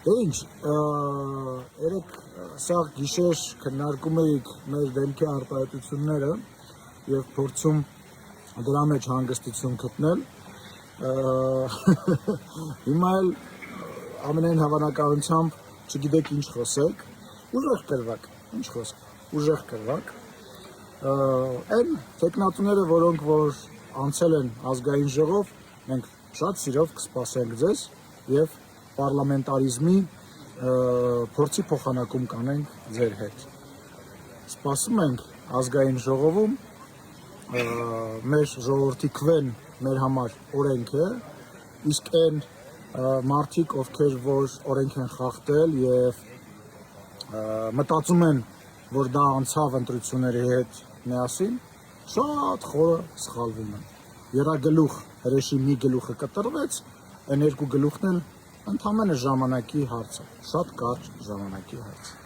Դե ինչ, երեք սաղ գիշեր քննարկում էինք մեր դեմքի արտահայտությունները եւ փորձում դրա մեջ հանգստություն գտնել։ Հիմա էլ ամենայն հավանականությամբ չգիտեք ինչ խոսեք, ուժեղ կրվակ, ինչ խոսք, ուժեղ կրվակ։ Այն տեխնատուները, որոնք որ անցել են ազգային ժողով, մենք շատ սիրով կսպասենք ձեզ եւ պարլամենտարիզմի փորձի փոխանակում կանենք ձեր հետ։ Սպասում ենք ազգային ժողովում, մեր ժողովրդի քվեն մեր համար օրենք է, իսկ այն մարդիկ, ովքեր որ օրենք են խախտել եւ մտածում են, որ դա անցավ ընտրությունների հետ միասին, շատ խորը սխալվում են։ Երագլուխ հրեշի մի գլուխը կտրվեց, այն երկու գլուխն էլ ընդամենը ժամանակի հարց է, շատ կարճ ժամանակի հարց։